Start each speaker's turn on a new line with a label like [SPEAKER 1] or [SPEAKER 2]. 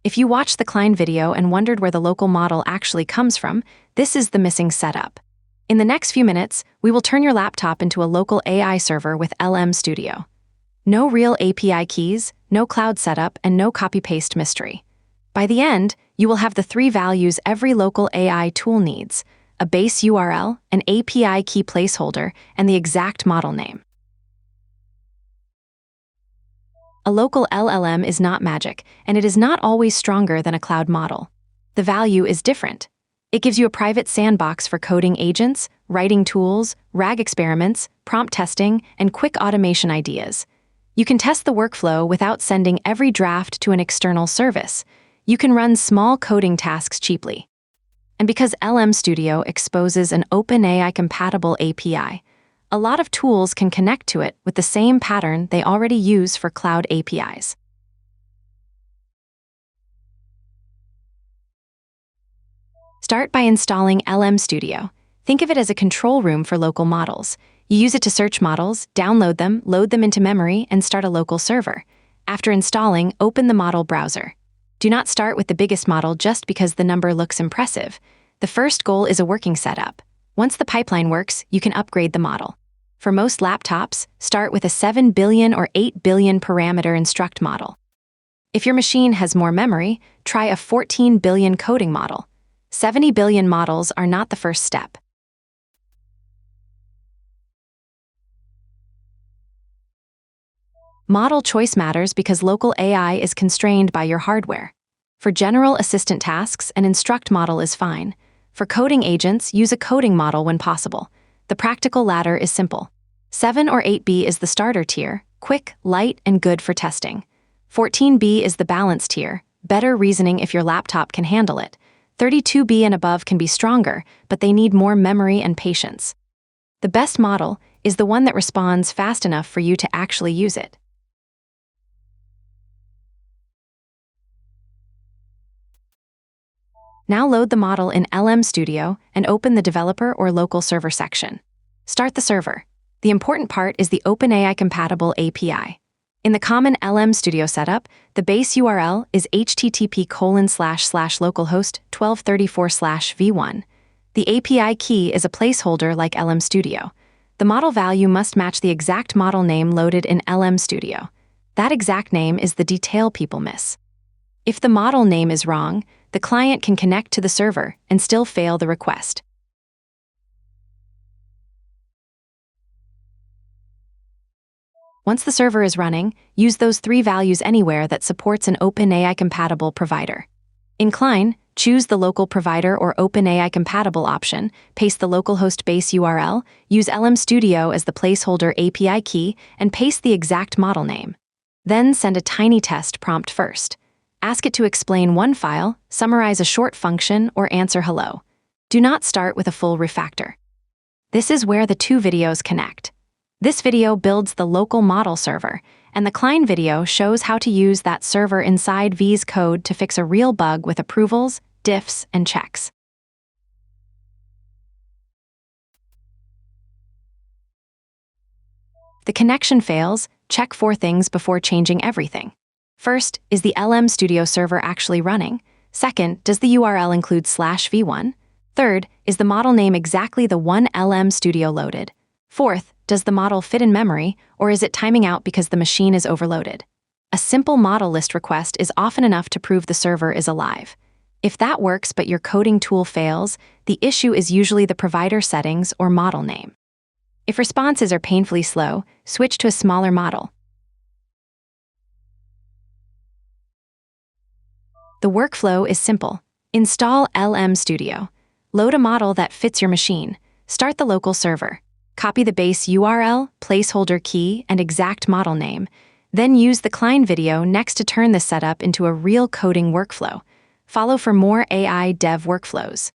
[SPEAKER 1] If you watched the Cline video and wondered where the local model actually comes from, this is the missing setup. In the next few minutes, we will turn your laptop into a local AI server with LM Studio. No real API keys, no cloud setup, and no copy-paste mystery. By the end, you will have the 3 values every local AI tool needs: a base URL, an API key placeholder, and the exact model name. A local LLM is not magic, and it is not always stronger than a cloud model. The value is different. It gives you a private sandbox for coding agents, writing tools, RAG experiments, prompt testing, and quick automation ideas. You can test the workflow without sending every draft to an external service. You can run small coding tasks cheaply. And because LM Studio exposes an OpenAI-compatible API, a lot of tools can connect to it with the same pattern they already use for cloud APIs. Start by installing LM Studio. Think of it as a control room for local models. You use it to search models, download them, load them into memory, and start a local server. After installing, open the model browser. Do not start with the biggest model just because the number looks impressive. The first goal is a working setup. Once the pipeline works, you can upgrade the model. For most laptops, start with a 7 billion or 8 billion parameter instruct model. If your machine has more memory, try a 14 billion coding model. 70 billion models are not the first step. Model choice matters because local AI is constrained by your hardware. For general assistant tasks, an instruct model is fine. For coding agents, use a coding model when possible. The practical ladder is simple. 7 or 8B is the starter tier, quick, light, and good for testing. 14B is the balanced tier, better reasoning if your laptop can handle it. 32B and above can be stronger, but they need more memory and patience. The best model is the one that responds fast enough for you to actually use it. Now load the model in LM Studio and open the developer or local server section. Start the server. The important part is the OpenAI-compatible API. In the common LM Studio setup, the base URL is http://localhost 1234/v1. The API key is a placeholder like LM Studio. The model value must match the exact model name loaded in LM Studio. That exact name is the detail people miss. If the model name is wrong, the client can connect to the server and still fail the request. Once the server is running, use those 3 values anywhere that supports an OpenAI-compatible provider. In Cline, choose the local provider or OpenAI-compatible option, paste the localhost base URL, use LM Studio as the placeholder API key, and paste the exact model name. Then send a tiny test prompt first. Ask it to explain one file, summarize a short function, or answer hello. Do not start with a full refactor. This is where the 2 videos connect. This video builds the local model server, and the Cline video shows how to use that server inside V's code to fix a real bug with approvals, diffs, and checks. If the connection fails, check 4 things before changing everything. First, is the LM Studio server actually running? Second, does the URL include /v1? Third, is the model name exactly the one LM Studio loaded? Fourth, does the model fit in memory, or is it timing out because the machine is overloaded? A simple model list request is often enough to prove the server is alive. If that works but your coding tool fails, the issue is usually the provider settings or model name. If responses are painfully slow, switch to a smaller model. The workflow is simple. Install LM Studio. Load a model that fits your machine. Start the local server. Copy the base URL, placeholder key, and exact model name. Then use the Cline video next to turn this setup into a real coding workflow. Follow for more AI dev workflows.